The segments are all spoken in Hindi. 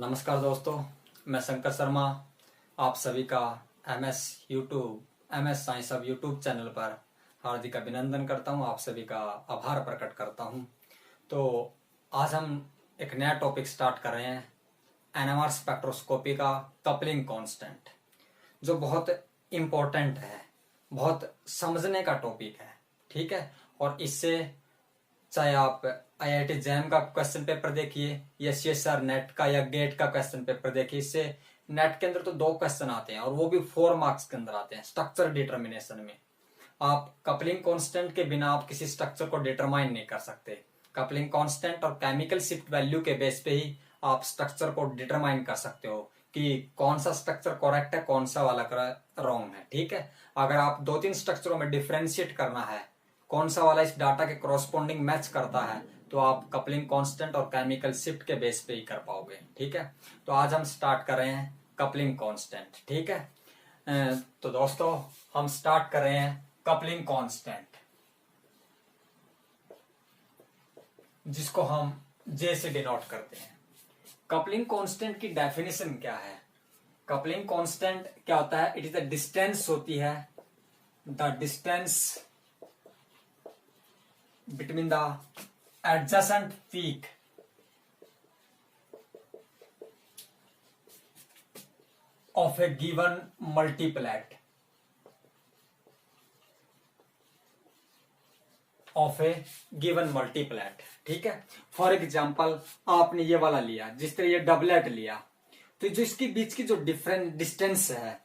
नमस्कार दोस्तों, मैं शंकर शर्मा आप सभी का एम एस साइंस अब यूट्यूब चैनल पर हार्दिक अभिनंदन करता हूं। आप सभी का आभार प्रकट करता हूं। तो आज हम एक नया टॉपिक स्टार्ट कर रहे हैं, एनएमआर स्पेक्ट्रोस्कोपी का कपलिंग कांस्टेंट, जो बहुत इम्पोर्टेंट है, बहुत समझने का टॉपिक है। ठीक है, और इससे चाहे आप आईआईटी जैम का क्वेश्चन पेपर देखिए या सीएसआर नेट का या गेट का क्वेश्चन पेपर देखिए, इससे नेट के अंदर तो 2 क्वेश्चन आते हैं और वो भी 4 मार्क्स के अंदर आते हैं स्ट्रक्चर डिटर्मिनेशन में। आप कपलिंग कांस्टेंट के बिना आप किसी स्ट्रक्चर को डिटरमाइन नहीं कर सकते। कपलिंग कांस्टेंट और केमिकल शिफ्ट वैल्यू के बेस पे ही आप स्ट्रक्चर को डिटरमाइन कर सकते हो कि कौन सा स्ट्रक्चर करेक्ट है, कौन सा वाला रॉन्ग है। ठीक है, अगर आप 2-3 स्ट्रक्चरों में डिफ्रेंशिएट करना है कौन सा वाला इस डाटा के कॉरस्पॉन्डिंग मैच करता है, तो आप कपलिंग कांस्टेंट और केमिकल शिफ्ट के बेस पे ही कर पाओगे। ठीक है, तो आज हम स्टार्ट कर रहे हैं कपलिंग कांस्टेंट। ठीक है, तो दोस्तों हम स्टार्ट कर रहे हैं कपलिंग कांस्टेंट, जिसको हम जे से डिनोट करते हैं। कपलिंग कांस्टेंट की डेफिनेशन क्या है? कपलिंग कांस्टेंट क्या होता है? इट इज द डिस्टेंस होती है, the distance between the adjacent peak of a given multiplet ठीक है, फॉर एग्जाम्पल आपने ये वाला लिया, जिस तरह ये डबलेट लिया, तो जो इसके बीच की जो डिफरेंट डिस्टेंस है,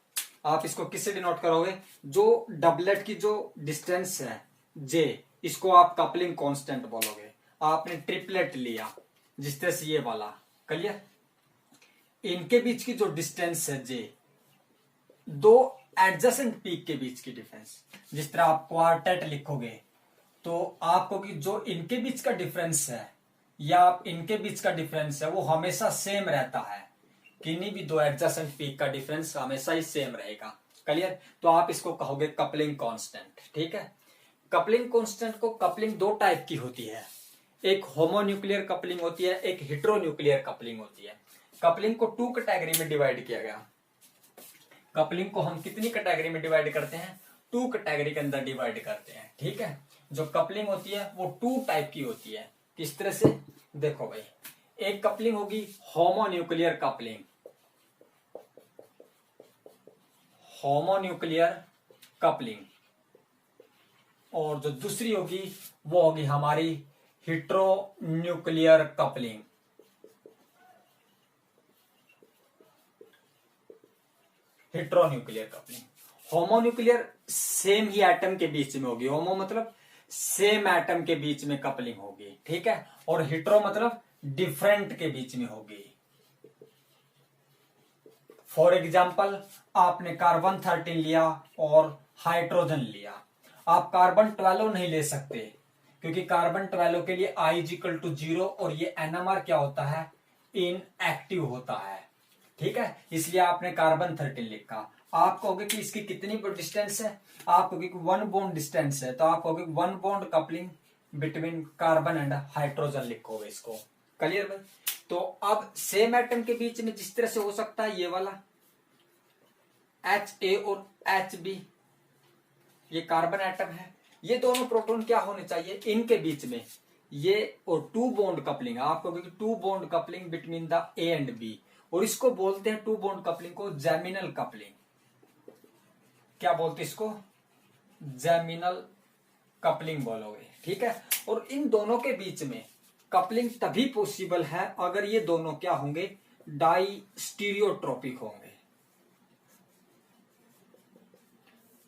आप इसको किससे डिनोट करोगे? जो डबलेट की जो डिस्टेंस है जे, इसको आप कपलिंग कांस्टेंट बोलोगे। आपने ट्रिपलेट लिया, जिस तरह से ये वाला, क्लियर? इनके बीच की जो डिस्टेंस है जे, 2 एडजेसेंट पीक के बीच की डिफरेंस, जिस तरह आप क्वार्टेट लिखोगे तो आपको कि जो इनके बीच का डिफरेंस है या आप इनके बीच का डिफरेंस है वो हमेशा सेम रहता है। किन्हीं भी 2 एडजेसेंट पीक का डिफरेंस हमेशा ही सेम रहेगा। क्लियर? तो आप इसको कहोगे कपलिंग कांस्टेंट। ठीक है, कपलिंग कांस्टेंट को कपलिंग 2 टाइप की होती है, एक होमोन्यूक्लियर कपलिंग होती है, एक हेटेरोन्यूक्लियर कपलिंग होती है। कपलिंग को 2 कैटेगरी में डिवाइड किया गया। कपलिंग को हम कितनी कैटेगरी में डिवाइड करते हैं? 2 कैटेगरी के अंदर डिवाइड करते हैं। ठीक है, जो कपलिंग होती है वो 2 टाइप की होती है। किस तरह से? देखो भाई, एक कपलिंग होगी होमोन्यूक्लियर कपलिंग, होमोन्यूक्लियर कपलिंग, और जो दूसरी होगी वो होगी हमारी हेटेरोन्यूक्लियर कपलिंग। हेटेरोन्यूक्लियर कपलिंग, होमोन्यूक्लियर सेम ही एटम के बीच में होगी, होमो मतलब सेम एटम के बीच में कपलिंग होगी। ठीक है, और हेटेरो मतलब डिफरेंट के बीच में होगी। फॉर एग्जाम्पल आपने कार्बन 13 लिया और हाइड्रोजन लिया, आप कार्बन 12 नहीं ले सकते, क्योंकि कार्बन 12 के लिए I = 0 और ये NMR क्या होता है? इनएक्टिव होता है। ठीक है, इसलिए आपने कार्बन 13 लिखा। आप कहोगे कि इसकी कितनी डिस्टेंस है? आप कहोगे कि 1 बॉन्ड डिस्टेंस है, तो आप कहोगे 1 bond coupling between carbon and hydrogen लिखोगे इसको। क्लियर भाई? तो अब सेम एटम के बीच में जिस तरह से हो सकता है, ये वाला HA और HB, ये कार्बन एटम है, ये दोनों प्रोटॉन क्या होने चाहिए इनके बीच में? ये और 2 बॉन्ड कपलिंग, आप कहोगे कि 2 bond coupling between the A and B, और इसको बोलते हैं 2 बॉन्ड कपलिंग को जैमिनल कपलिंग। क्या बोलते हैं इसको? जैमिनल कपलिंग बोलोगे। ठीक है, और इन दोनों के बीच में कपलिंग तभी पॉसिबल है अगर ये दोनों क्या होंगे? डाई स्टीरियोट्रोपिक होंगे।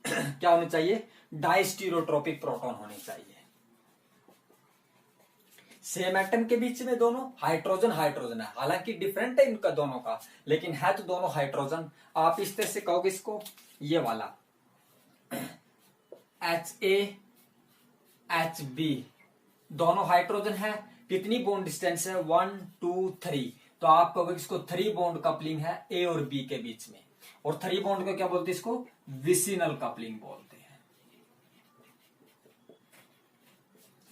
क्या होने चाहिए? डाई स्टीरियोट्रोपिक प्रोटॉन होने चाहिए। सेम एटम के बीच में दोनों हाइड्रोजन हाइड्रोजन है, हालांकि डिफरेंट है इनका दोनों का, लेकिन है तो दोनों हाइड्रोजन। आप इस तरह से कहोगे इसको, ये वाला HA HB, दोनों हाइड्रोजन है, कितनी बॉन्ड डिस्टेंस है? 1 2 3, तो आप कहोगे इसको 3 बॉन्ड कपलिंग है A और B के बीच में, और 3 बॉन्ड को क्या बोलते हैं? इसको विसिनल कपलिंग बोलते हैं।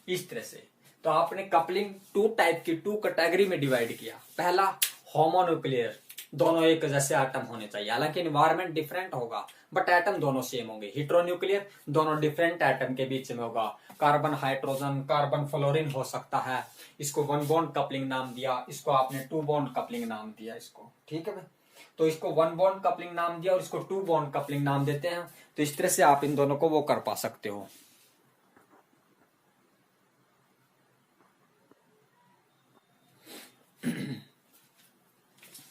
इस तरह से तो आपने कपलिंग 2 टाइप की 2 कैटेगरी में डिवाइड किया। पहला होमोन्यूक्लियर, दोनों एक जैसे एटम होने चाहिए। हालांकि इन्वायरमेंट डिफरेंट होगा बट एटम दोनों सेम होंगे। हेटेरोन्यूक्लियर, दोनों डिफरेंट एटम के बीच में होगा। कार्बन हाइड्रोजन, कार्बन फ्लोरीन हो सकता है। इसको वन बॉन्ड कपलिंग नाम दिया, इसको आपने टू बॉन्ड कपलिंग नाम दिया इसको, ठीक है भाई। तो इसको वन बॉन्ड कपलिंग नाम दिया और इसको टू बॉन्ड कपलिंग नाम देते हैं। तो इस तरह से आप इन दोनों को वो कर पा सकते हो।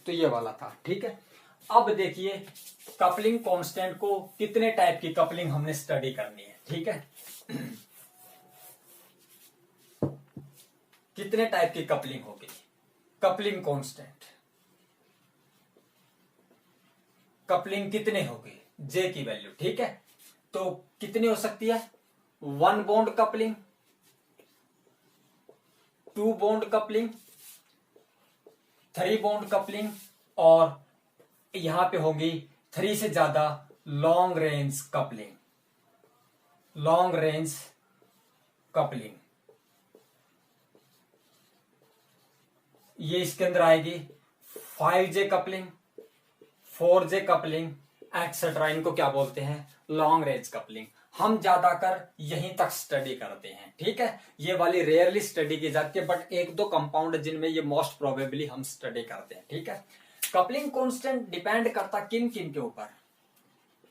तो ये वाला था, ठीक है। अब देखिए कपलिंग कांस्टेंट को, कितने टाइप की कपलिंग हमने स्टडी करनी है, ठीक है। कितने टाइप की कपलिंग होगी, कपलिंग कांस्टेंट, कपलिंग कितने होगी, जे की वैल्यू, ठीक है। तो कितनी हो सकती है, one bond coupling, two bond coupling, three bond coupling, और यहां पे होगी थ्री से ज्यादा long range coupling, long range coupling. ये इसके अंदर आएगी 5J coupling, 4J coupling etcetera. इनको क्या बोलते हैं, लॉन्ग रेंज कपलिंग। हम ज्यादातर यहीं तक स्टडी करते हैं, ठीक है। ये वाली रेयरली स्टडी की जाती है बट एक दो कंपाउंड जिनमें ये मोस्ट प्रोबेबली हम स्टडी करते हैं, ठीक है। कपलिंग कांस्टेंट डिपेंड करता किन किन के ऊपर,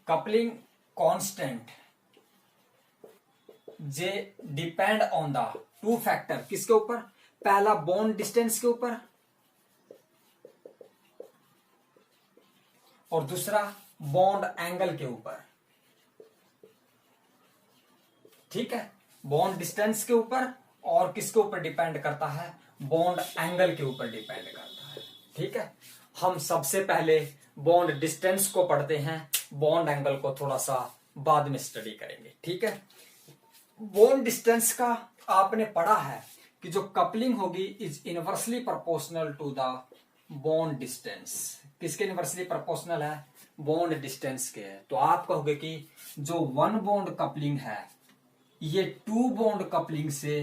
coupling constant J depend on the two factor, किसके ऊपर, पहला बॉन्ड डिस्टेंस के ऊपर और दूसरा बॉन्ड एंगल के ऊपर, ठीक है। बॉन्ड डिस्टेंस के ऊपर और किसके ऊपर डिपेंड करता है, बॉन्ड एंगल के ऊपर डिपेंड करता है, ठीक है। हम सबसे पहले बॉन्ड डिस्टेंस को पढ़ते हैं, बॉन्ड एंगल को थोड़ा सा बाद में स्टडी करेंगे, ठीक है। बॉन्ड डिस्टेंस का आपने पढ़ा है कि जो कपलिंग होगी is inversely proportional to the bond distance. किसके इनवर्सली प्रोपोर्शनल है, बॉन्ड डिस्टेंस के है। तो आप कहोगे कि जो वन बॉन्ड कपलिंग है ये टू बॉन्ड कपलिंग से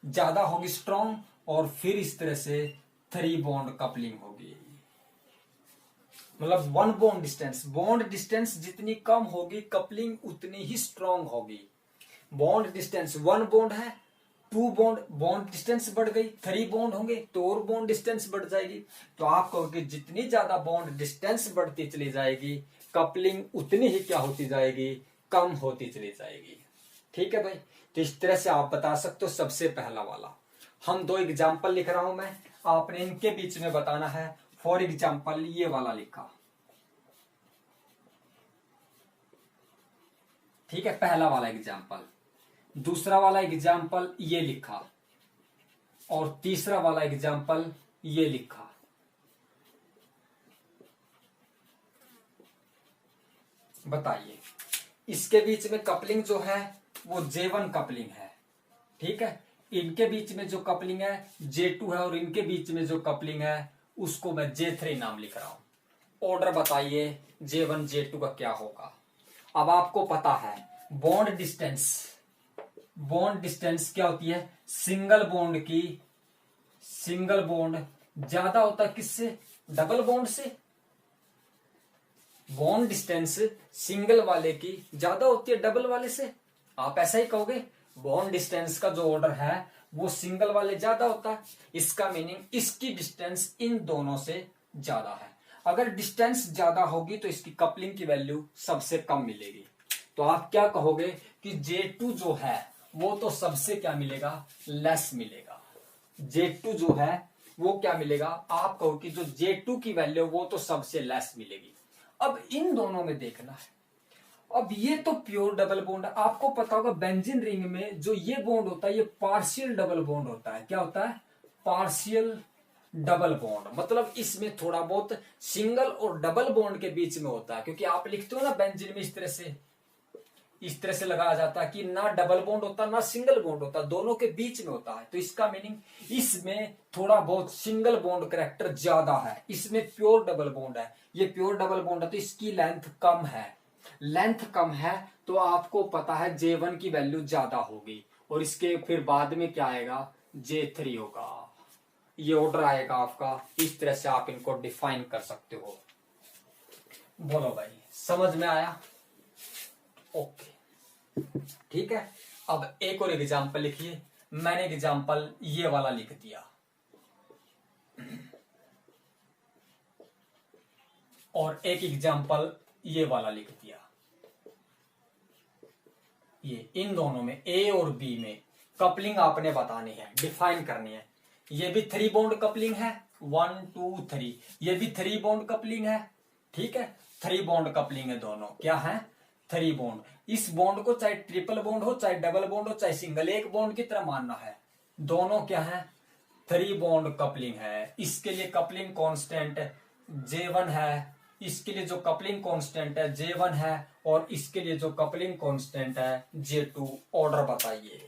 ज्यादा होगी स्ट्रॉन्ग, और फिर इस तरह से थ्री बॉन्ड कपलिंग होगी। मतलब one bond distance, bond distance जितनी कम होगी कपलिंग उतनी ही स्ट्रॉन्ग होगी। बॉन्ड डिस्टेंस वन बॉन्ड है, टू बॉन्ड, बॉन्ड डिस्टेंस बढ़ गई, थ्री बॉन्ड होंगे तो और बॉन्ड डिस्टेंस बढ़ जाएगी। तो आप कहोगे जितनी ज्यादा बॉन्ड डिस्टेंस बढ़ती चली जाएगी कपलिंग उतनी ही क्या होती जाएगी, कम होती चली जाएगी, ठीक है भाई। तो इस तरह से आप बता सकते हो। सबसे पहला वाला, हम दो एग्जाम्पल लिख रहा हूं मैं, आपने इनके बीच में बताना है। फॉर एग्जाम्पल ये वाला लिखा, ठीक है, पहला वाला एग्जाम्पल। दूसरा वाला एग्जाम्पल ये लिखा और तीसरा वाला एग्जाम्पल ये लिखा। बताइए इसके बीच में कपलिंग जो है वो J1 कपलिंग है, ठीक है। इनके बीच में जो कपलिंग है J2 है और इनके बीच में जो कपलिंग है उसको मैं J3 नाम लिख रहा हूं। ऑर्डर बताइए J1 J2 का क्या होगा। अब आपको पता है बॉन्ड डिस्टेंस, बॉन्ड डिस्टेंस क्या होती है, सिंगल बॉन्ड की, सिंगल बॉन्ड ज्यादा होता है किससे, डबल बॉन्ड से। बॉन्ड डिस्टेंस सिंगल वाले की ज्यादा होती है डबल वाले से। आप ऐसा ही कहोगे, बॉन्ड डिस्टेंस का जो ऑर्डर है वो सिंगल वाले ज्यादा होता है। इसका मीनिंग इसकी डिस्टेंस इन दोनों से ज्यादा है। अगर डिस्टेंस ज्यादा होगी तो इसकी कपलिंग की वैल्यू सबसे कम मिलेगी। तो आप क्या कहोगे कि J2 जो है वो तो सबसे क्या मिलेगा, लेस मिलेगा। J2 जो है वो क्या मिलेगा, आप कहो कि जो J2 की वैल्यू वो तो सबसे लेस मिलेगी। अब इन दोनों में देखना है। अब ये तो प्योर डबल बॉन्ड है, आपको पता होगा बेंजीन रिंग में जो ये बॉन्ड होता है ये पार्शियल डबल बॉन्ड होता है। क्या होता है, पार्शियल डबल बॉन्ड। मतलब इसमें थोड़ा बहुत सिंगल और डबल बॉन्ड के बीच में होता है, क्योंकि आप लिखते हो ना बेंजीन में इस तरह से लगाया जाता है कि ना डबल बॉन्ड होता ना सिंगल बॉन्ड होता, दोनों के बीच में होता है। तो इसका मीनिंग इसमें थोड़ा बहुत सिंगल बॉन्ड कैरेक्टर ज्यादा है, इसमें प्योर डबल बॉन्ड है। ये प्योर डबल बॉन्ड है तो इसकी लेंथ कम है। लेंथ कम है तो आपको पता है J1 की वैल्यू ज्यादा होगी और इसके फिर बाद में क्या आएगा, J3 होगा। ये ऑर्डर आएगा आपका। इस तरह से आप इनको डिफाइन कर सकते हो। बोलो भाई, समझ में आया? ओके, ठीक है। अब एक और एग्जांपल लिखिए। मैंने एग्जांपल ये वाला लिख दिया, और एक एग्जांपल ये वाला लिख दिया। ये इन दोनों में, ए और बी में कपलिंग आपने बतानी है, डिफाइन करनी है। ये भी 3 बॉन्ड कपलिंग है, 1 2 3। ये भी 3 बॉन्ड कपलिंग है, ठीक है। 3 बॉन्ड कपलिंग है, दोनों क्या है? 3 बॉन्ड। इस बॉन्ड को चाहे ट्रिपल बॉन्ड हो, चाहे डबल बॉन्ड हो, चाहे सिंगल, एक बॉन्ड की तरह मानना है। दोनों क्या है? 3 बॉन्ड कपलिंग है। इसके लिए कपलिंग कांस्टेंट J1 है, इसके लिए जो कपलिंग कांस्टेंट है J1 है, और इसके लिए जो कपलिंग कांस्टेंट है J2। ऑर्डर बताइए।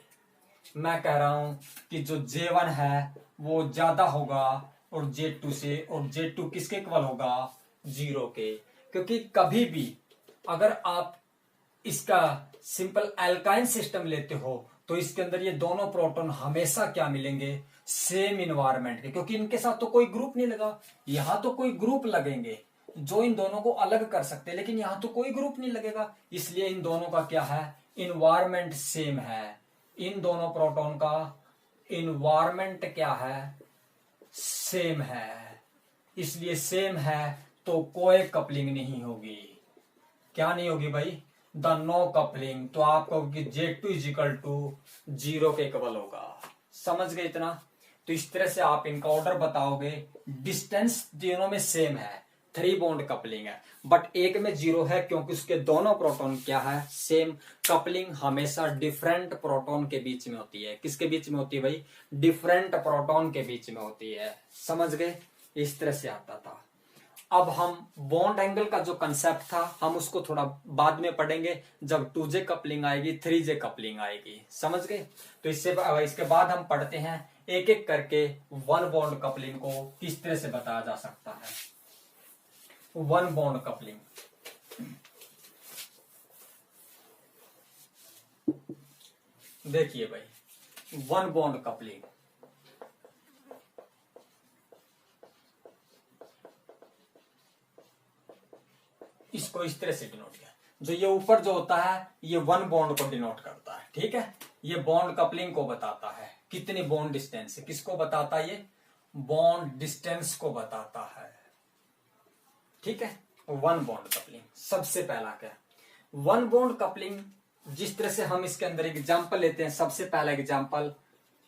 मैं कह रहा हूं कि जो J1 है वो ज्यादा होगा और J2 से, और J2 किसके इक्वल होगा? 0 के। क्योंकि कभी भी अगर आप इसका सिंपल एल्काइन सिस्टम लेते हो तो इसके अंदर ये दोनों प्रोटॉन हमेशा क्या मिलेंगे? सेम इन्वायरमेंट के, क्योंकि इनके साथ तो कोई ग्रुप नहीं लगा। यहां तो कोई ग्रुप लगेंगे जो इन दोनों को अलग कर सकते हैं, लेकिन यहां तो कोई ग्रुप नहीं लगेगा, इसलिए इन दोनों का क्या है? इन्वायरमेंट सेम है। इन दोनों प्रोटॉन का इन्वायरमेंट क्या है? सेम है। इसलिए सेम है तो कोई कपलिंग नहीं होगी। क्या नहीं होगी भाई? The no coupling. तो आप कहोगे J2 इजिकल टू 0 के इक्वल होगा। समझ गए इतना? तो इस तरह से आप इनका ऑर्डर बताओगे। डिस्टेंस दोनों में सेम है, 3 बॉन्ड कपलिंग है, बट एक में 0 है क्योंकि उसके दोनों प्रोटॉन क्या है? सेम। कपलिंग हमेशा डिफरेंट प्रोटॉन के बीच में होती है। किसके बीच में होती है भाई? डिफरेंट प्रोटॉन के बीच में होती है। समझ गए? इस तरह से आता था। अब हम बॉन्ड एंगल का जो कंसेप्ट था हम उसको थोड़ा बाद में पढ़ेंगे, जब 2J कपलिंग आएगी, 3J कपलिंग आएगी। समझ गए? तो इसके बाद हम पढ़ते हैं एक एक करके 1 बॉन्ड कपलिंग को किस तरह से बताया जा सकता है। 1 बॉन्ड कपलिंग, देखिए भाई, 1 बॉन्ड कपलिंग इसको इस तरह से डिनोट किया। जो ये ऊपर जो होता है ये 1 बॉन्ड को डिनोट करता है, ठीक है। ये बॉन्ड कपलिंग को बताता है। कितनी बॉन्ड डिस्टेंस है, किसको बताता है? ये बॉन्ड डिस्टेंस को बताता है, ठीक है। 1 बॉन्ड कपलिंग सबसे पहला क्या? 1 बॉन्ड कपलिंग जिस तरह से हम इसके अंदर एग्जांपल लेते हैं, सबसे पहला एग्जांपल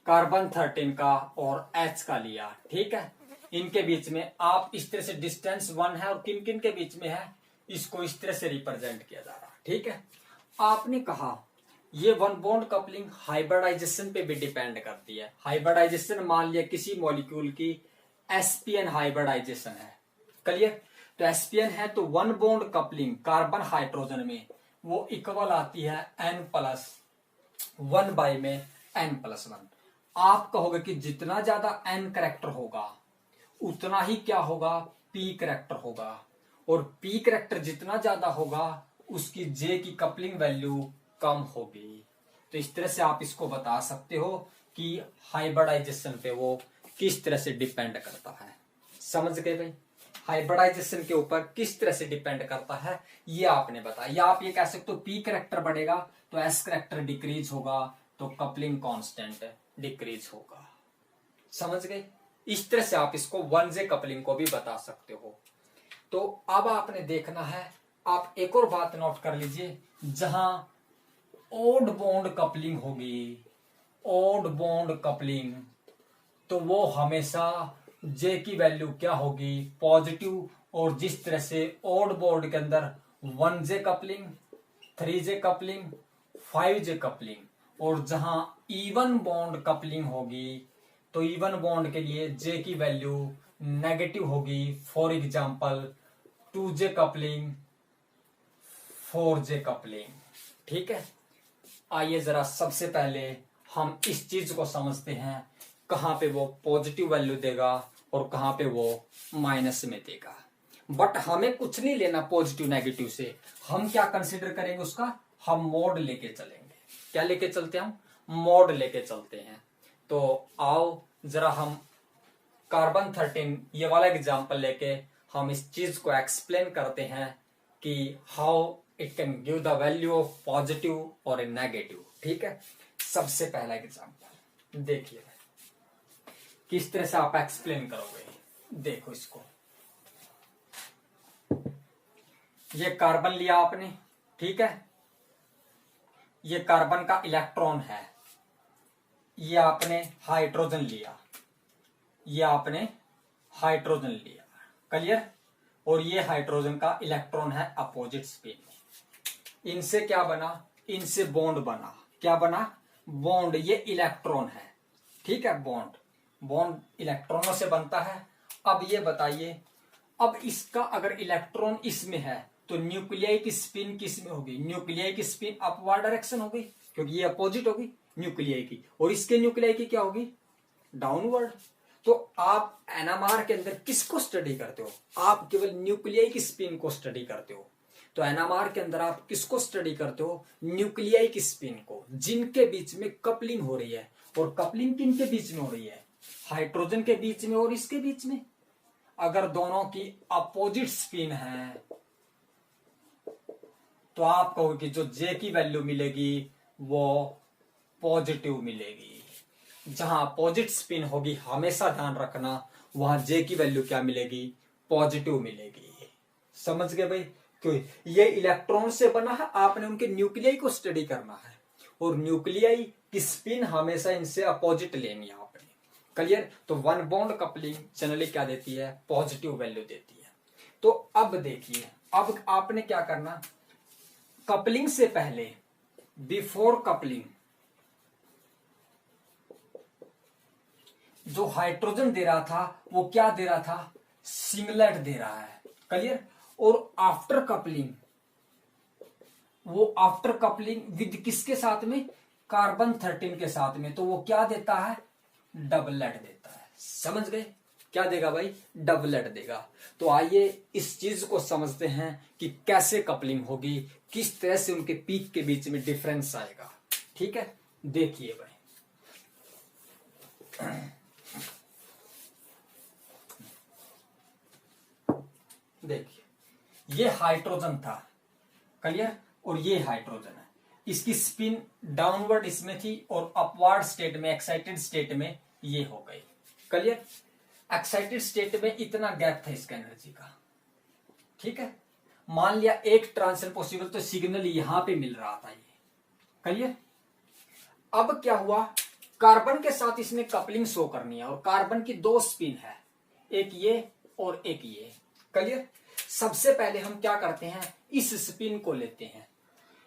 कार्बन 13 का और H का लिया, ठीक है। इनके बीच में आप इस तरह से डिस्टेंस 1 है और किन किन के बीच में है, इसको इस तरह से रिप्रेजेंट किया जा रहा है, ठीक है। आपने कहा ये 1 बॉन्ड कपलिंग हाइब्रिडाइजेशन पे भी डिपेंड करती है। हाइब्रिडाइजेशन मान लिया किसी मॉलिक्यूल की sp-n हाइब्रिडाइजेशन है, क्लियर। तो sp-n है तो 1 बॉन्ड कपलिंग कार्बन हाइड्रोजन में वो इक्वल आती है n+1 बाय में n+1। आप कहोगे कि जितना ज्यादा n कैरेक्टर होगा उतना ही क्या होगा? p कैरेक्टर होगा, और p कैरेक्टर जितना ज्यादा होगा उसकी j की कपलिंग वैल्यू कम होगी। तो इस तरह से आप इसको बता सकते हो कि हाइब्रिडाइजेशन पे वो किस तरह से डिपेंड करता है। समझ गए भाई? हाइब्रिडाइजेशन के ऊपर किस तरह से डिपेंड करता है ये आपने बताया। या आप ये कह सकते हो p कैरेक्टर बढ़ेगा तो s कैरेक्टर डिक्रीज होगा, तो कपलिंग कांस्टेंट डिक्रीज होगा। समझ गए? इस तरह से आप इसको 1J कपलिंग को भी बता सकते हो। तो अब आपने देखना है, आप एक और बात नोट कर लीजिए, जहां ओड बॉन्ड कपलिंग होगी, ओड बॉन्ड कपलिंग, तो वो हमेशा J की वैल्यू क्या होगी? पॉजिटिव। और जिस तरह से ओड बॉन्ड के अंदर 1J coupling, 3J coupling, 5J coupling, और जहां इवन बॉन्ड कपलिंग होगी तो इवन बॉन्ड के लिए J की वैल्यू नेगेटिव होगी। For example 2J coupling, 4J coupling, ठीक है। आइए जरा सबसे पहले हम इस चीज को समझते हैं, कहां पे वो पॉजिटिव वैल्यू देगा और कहां पे वो माइनस में देगा। बट हमें कुछ नहीं लेना पॉजिटिव नेगेटिव से, हम क्या कंसिडर करेंगे उसका? हम मोड लेके चलेंगे। क्या लेके चलते हैं हम? मोड लेके चलते हैं। तो आओ जरा हम कार्बन 13 ये वाला एग्जांपल लेके हम इस चीज को एक्सप्लेन करते हैं कि how it can give the value of positive और नेगेटिव। ठीक है, सबसे पहला एग्जांपल देखिए किस तरह से आप एक्सप्लेन करोगे। देखो इसको, ये कार्बन लिया आपने, ठीक है, ये कार्बन का इलेक्ट्रॉन है, ये आपने हाइड्रोजन लिया, ये आपने हाइड्रोजन लिया, क्लियर। और ये हाइड्रोजन का इलेक्ट्रॉन है अपोजिट स्पिन। इनसे क्या बना, इनसे बॉन्ड बना, क्या बना, बॉन्ड। ये इलेक्ट्रॉन है, ठीक है, बॉन्ड, बॉन्ड इलेक्ट्रॉनों से बनता है। अब ये बताइए, अब इसका अगर इलेक्ट्रॉन इसमें है तो न्यूक्लियाई की स्पिन किस में होगी, न्यूक्लियाई की स्पिन अपवर्ड डायरेक्शन होगी, क्योंकि ये अपोजिट होगी न्यूक्लियाई की, और इसके न्यूक्लियाई की क्या होगी, डाउनवर्ड। तो आप एनएमआर के अंदर किसको स्टडी करते हो, आप केवल न्यूक्लियाई की स्पिन को स्टडी करते हो। तो एनएमआर के अंदर आप किसको स्टडी करते हो, न्यूक्लियाई की स्पिन को, जिनके बीच में कपलिंग हो रही है। और कपलिंग किनके बीच में हो रही है, हाइड्रोजन के बीच में और इसके बीच में। अगर दोनों की अपोजिट स्पिन है तो आप कहोगे कि जो जे की वैल्यू मिलेगी वो पॉजिटिव मिलेगी। जहां अपोजिट स्पिन होगी हमेशा ध्यान रखना वहां जे की वैल्यू क्या मिलेगी, पॉजिटिव मिलेगी। समझ गए भाई, क्यों, ये इलेक्ट्रॉन से बना है, आपने उनके न्यूक्लियाई को स्टडी करना है, और न्यूक्लियाई की स्पिन हमेशा इनसे अपोजिट लेनी है आपने, क्लियर। तो वन बॉन्ड कपलिंग जनरली क्या देती है, पॉजिटिव वैल्यू देती है। तो अब देखिए, अब आपने क्या करना, कपलिंग से पहले, बिफोर कपलिंग, जो हाइड्रोजन दे रहा था वो क्या दे रहा था, सिंगलेट दे रहा है, क्लियर। और आफ्टर कपलिंग, वो आफ्टर कपलिंग विद किसके साथ में, कार्बन 13 के साथ में, तो वो क्या देता है, डबलेट देता है। समझ गए, क्या देगा भाई, डबलेट देगा। तो आइए इस चीज को समझते हैं कि कैसे कपलिंग होगी, किस तरह से उनके पीक के बीच में डिफरेंस आएगा। ठीक है, देखिए भाई, देखिए ये हाइड्रोजन था, क्लियर, और ये हाइड्रोजन है। इसकी स्पिन डाउनवर्ड इसमें थी और अपवर्ड स्टेट में, एक्साइटेड स्टेट में ये हो गई, क्लियर। एक्साइटेड स्टेट में इतना गैप था इसका एनर्जी का, ठीक है। मान लिया एक ट्रांजिशन पॉसिबल, तो सिग्नल यहां पे मिल रहा था ये, क्लियर। अब क्या हुआ, कार्बन के साथ इसने कपलिंग शो करनी है, और कार्बन की दो स्पिन है, एक ये और एक ये, क्लियर। सबसे पहले हम क्या करते हैं, इस स्पिन को लेते हैं।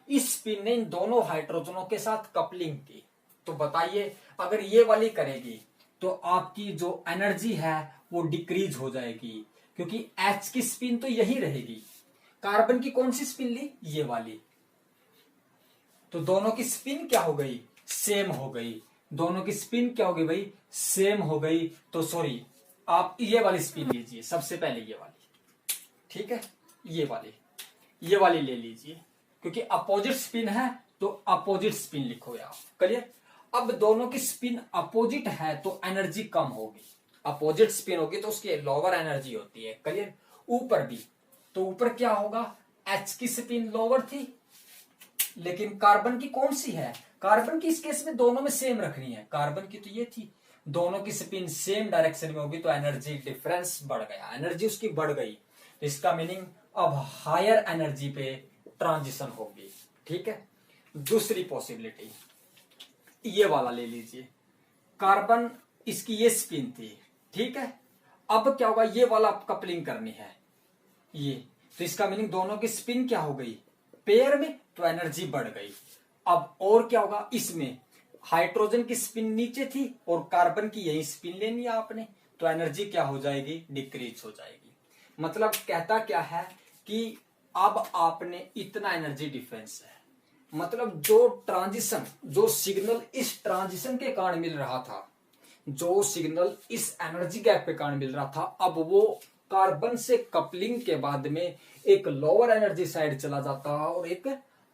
इस स्पिन ने इन दोनों हाइड्रोजनों के साथ कपलिंग की, तो बताइए अगर ये वाली करेगी तो आपकी जो एनर्जी है वो डिक्रीज हो जाएगी, क्योंकि H की स्पिन तो यही रहेगी। कार्बन की कौन सी स्पिन ली, ये वाली, तो दोनों की स्पिन क्या हो गई, सेम हो गई। दोनों की स्पिन क्या हो गई भाई, सेम हो गई। तो सॉरी, आप ये वाली स्पिन लीजिए, सबसे पहले ये वाली, ठीक है, ये वाली ले लीजिए, क्योंकि अपोजिट स्पिन है तो अपोजिट स्पिन लिखोगे आप, क्लियर। अब दोनों की स्पिन अपोजिट है तो एनर्जी कम होगी, अपोजिट स्पिन होगी तो उसकी लोअर एनर्जी होती है, क्लियर। ऊपर भी, तो ऊपर क्या होगा, H की स्पिन लोअर थी, लेकिन कार्बन की कौन सी है, कार्बन की इस केस में दोनों में सेम रखनी है, कार्बन की तो ये थी, दोनों की स्पिन सेम डायरेक्शन में होगी तो एनर्जी डिफरेंस बढ़ गया, एनर्जी उसकी बढ़ गई। तो इसका मीनिंग अब हायर एनर्जी पे ट्रांजिशन होगी, ठीक है। दूसरी पॉसिबिलिटी ये वाला ले लीजिए, कार्बन इसकी ये स्पिन थी, ठीक है। अब क्या होगा, ये वाला कपलिंग करनी है ये, तो इसका मीनिंग दोनों की स्पिन क्या हो गई, पेयर में, तो एनर्जी बढ़ गई। अब और क्या होगा, इसमें हाइड्रोजन की स्पिन नीचे थी और कार्बन की यही स्पिन लेनी है आपने, तो एनर्जी क्या हो जाएगी, डिक्रीज हो जाएगी। मतलब कहता क्या है कि अब आपने इतना एनर्जी डिफरेंस है, मतलब जो ट्रांजिशन, जो सिग्नल इस ट्रांजिशन के कारण मिल रहा था, जो सिग्नल इस एनर्जी गैप के कारण मिल रहा था, अब वो कार्बन से कपलिंग के बाद में एक लोअर एनर्जी साइड चला जाता और एक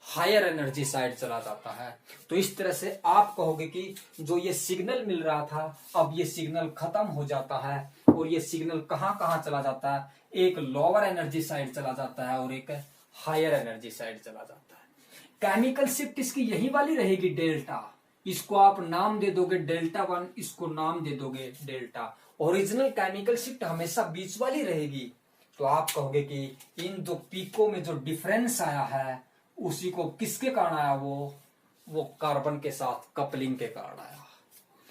हायर एनर्जी साइड चला जाता है। तो इस तरह से आप कहोगे कि जो ये सिग्नल मिल रहा था अब ये सिग्नल खत्म हो जाता है और ये सिग्नल कहां कहां चला जाता है, एक लोअर एनर्जी साइड चला जाता है और एक हायर एनर्जी साइड चला जाता है। केमिकल शिफ्ट इसकी यही वाली रहेगी डेल्टा, इसको आप नाम दे दोगे डेल्टा 1, इसको नाम दे दोगे डेल्टा। ओरिजिनल केमिकल शिफ्ट हमेशा बीच वाली रहेगी। तो आप कहोगे कि इन दो पीकों में जो डिफरेंस आया है उसी को किसके कारण आया, वो कार्बन के साथ कपलिंग के कारण आया।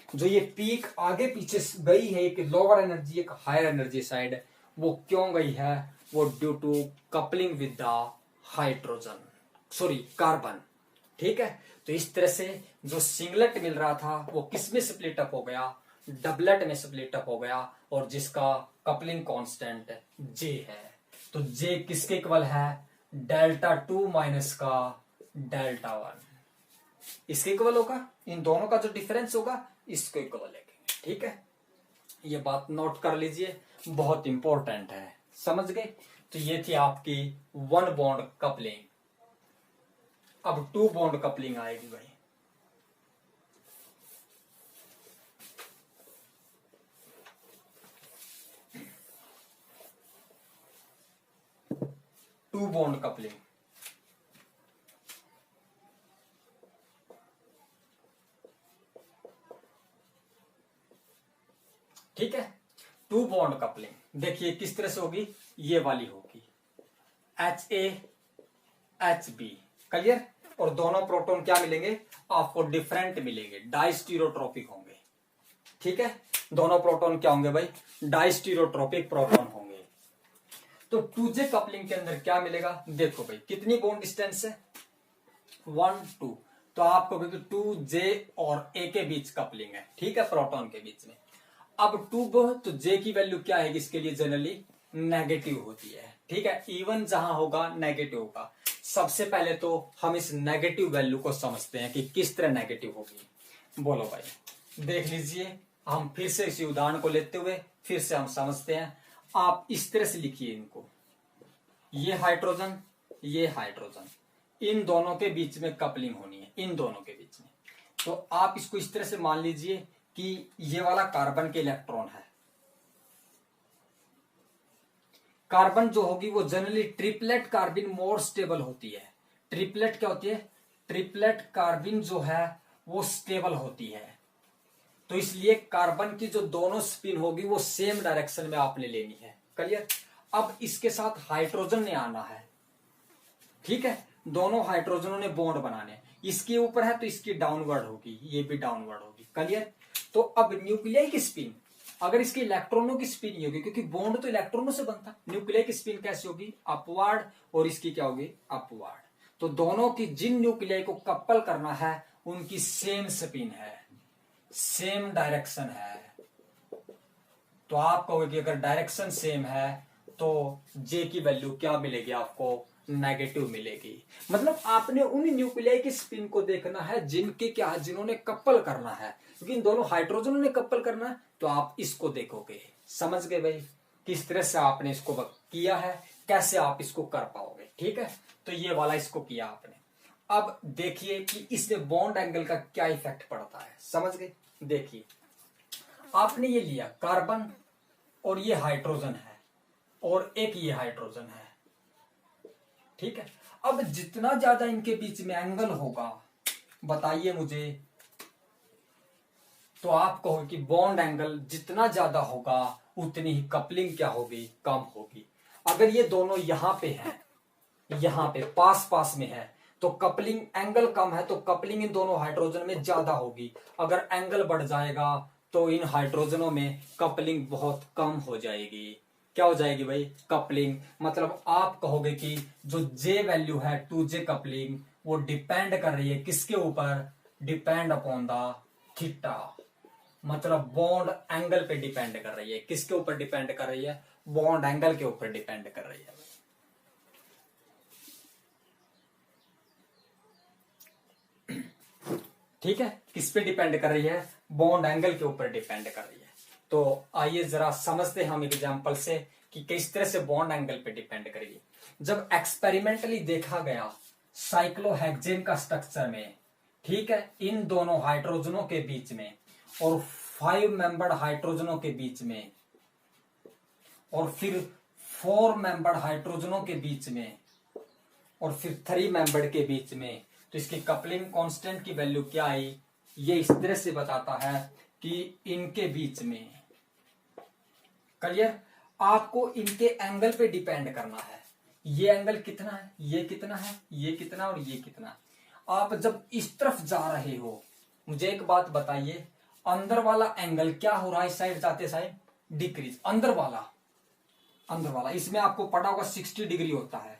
जो ये पीक आगे पीछे गई है, एक लोअर एनर्जी एक हायर एनर्जी साइड, वो क्यों गई है, वो due to coupling with the hydrogen sorry carbon. ठीक है, तो इस तरह से जो सिंगलेट मिल रहा था वो किस में स्प्लिट अप हो गया, डबलेट में स्प्लिट अप हो गया, और जिसका कपलिंग कांस्टेंट जे है। तो जे किसके इक्वल है, डेल्टा 2 माइनस का डेल्टा 1, इसके इक्वल होगा। इन दोनों का जो डिफरेंस होगा इसको इक्वल लिखेंगे। ठीक है, ये बात नोट कर लीजिए, बहुत इंपॉर्टेंट है, समझ गए। तो ये थी आपकी 1 बॉन्ड कपलिंग। अब 2 बॉन्ड कपलिंग आएगी भाई। टू बॉन्ड कपलिंग, ठीक है। 2 बॉन्ड कपलिंग देखिए किस तरह से होगी, ये वाली होगी HA क्लियर, और दोनों प्रोटॉन क्या मिलेंगे आपको, डिफरेंट मिलेंगे, डाइस्टीरोट्रोपिक होंगे। ठीक है, दोनों प्रोटॉन क्या होंगे भाई, डाइस्टीरोट्रोपिक प्रोटॉन होंगे। तो 2J कपलिंग के अंदर क्या मिलेगा, देखो भाई कितनी बॉन्ड डिस्टेंस है, 1 2। तो आप कहोगे 2J और A के बीच कपलिंग है, ठीक है, प्रोटॉन के बीच में। अब 2 तो J की वैल्यू क्या है इसके लिए, जनरली नेगेटिव होती है। ठीक है, इवन जहां होगा नेगेटिव होगा। सबसे पहले तो हम इस नेगेटिव वैल्यू को समझते हैं कि किस तरह नेगेटिव होगी। बोलो भाई, देख लीजिए, हम फिर से इसी उदाहरण को लेते हुए फिर से हम समझते हैं। आप इस तरह से लिखिए इनको, ये हाइड्रोजन ये हाइड्रोजन, इन दोनों के बीच में कपलिंग होनी है, इन दोनों के बीच में। तो आप इसको इस तरह से मान लीजिए कि ये वाला कार्बन के इलेक्ट्रॉन है। कार्बन जो होगी वो जनरली ट्रिपलेट कार्बिन मोर स्टेबल होती है। ट्रिपलेट क्या होती है, ट्रिपलेट कार्बिन जो है वो स्टेबल होती है। तो इसलिए कार्बन की जो दोनों स्पिन होगी वो सेम डायरेक्शन में आपने लेनी है, क्लियर। अब इसके साथ हाइड्रोजन ने आना है, ठीक है, दोनों हाइड्रोजनों ने बॉन्ड बनाने, इसके ऊपर है तो इसकी डाउनवर्ड होगी, ये भी डाउनवर्ड होगी, क्लियर। तो अब न्यूक्लियाई की स्पिन, अगर इसके इलेक्ट्रॉनों की स्पिन ही होगी, क्योंकि बॉन्ड तो इलेक्ट्रॉनों से बनता, न्यूक्लियाई की स्पिन कैसी होगी, अपवार्ड, और इसकी क्या होगी, अपवार्ड। तो दोनों की जिन न्यूक्लियाई को कपल करना है उनकी सेम स्पिन है, सेम डायरेक्शन है। तो आप कहोगे कि अगर डायरेक्शन सेम है तो जे की वैल्यू क्या मिलेगी आपको, नेगेटिव मिलेगी। मतलब आपने उन न्यूक्लियाई की स्पिन को देखना है जिनके क्या है, जिन्होंने कपल करना है, क्योंकि इन दोनों हाइड्रोजनों ने कपल करना है। तो आप इसको देखोगे, समझ गए भाई किस तरह से आपने इसको किया है, कैसे आप इसको कर पाओगे। ठीक है, तो ये वाला इसको किया आपने। अब देखिए कि इसमें बॉन्ड एंगल का क्या इफेक्ट पड़ता है, समझ गए। देखिए आपने ये लिया कार्बन और ये हाइड्रोजन है और एक ये हाइड्रोजन है, ठीक है। अब जितना ज्यादा इनके बीच में एंगल होगा, बताइए मुझे, तो आप कहो कि बॉन्ड एंगल जितना ज्यादा होगा उतनी ही कपलिंग क्या होगी, कम होगी। अगर ये दोनों यहां पे हैं, यहां पे पास पास में है, तो कपलिंग एंगल कम है, तो कपलिंग इन दोनों हाइड्रोजन में ज्यादा होगी। अगर एंगल बढ़ जाएगा तो इन हाइड्रोजनों में कपलिंग बहुत कम हो जाएगी। क्या हो जाएगी भाई, कपलिंग। मतलब आप कहोगे कि जो जे वैल्यू है 2J कपलिंग, वो डिपेंड कर रही है किसके ऊपर, डिपेंड अपॉन द थीटा। मतलब बॉन्ड एंगल पे डिपेंड कर रही है, किसके ऊपर डिपेंड कर रही है, बॉन्ड एंगल के ऊपर डिपेंड कर रही है। ठीक है, किस पे डिपेंड कर रही है, बॉन्ड एंगल के ऊपर डिपेंड कर रही है। तो आइए जरा समझते हैं हम एग्जांपल से कि किस तरह से बॉन्ड एंगल पे डिपेंड करेगी। जब एक्सपेरिमेंटली देखा गया साइक्लोहेक्सेन का स्ट्रक्चर में, ठीक है, इन दोनों हाइड्रोजनों के बीच में, और 5 मेंबर्ड हाइड्रोजनों के बीच में, और फिर 4 मेंबर्ड हाइड्रोजनों के बीच में, और फिर 3 मेंबर्ड के बीच में, तो इसकी कपलिंग कांस्टेंट की वैल्यू क्या आई, ये इस तरह से बताता है कि इनके बीच में, क्लियर, आपको इनके एंगल पे डिपेंड करना है, ये एंगल कितना है, ये कितना है, ये कितना और ये कितना। आप जब इस तरफ जा रहे हो, मुझे एक बात बताइए, अंदर वाला एंगल क्या हो रहा है, इस साइड जाते साइड डिक्रीज, अंदर वाला इसमें आपको पता होगा 60 डिग्री होता है,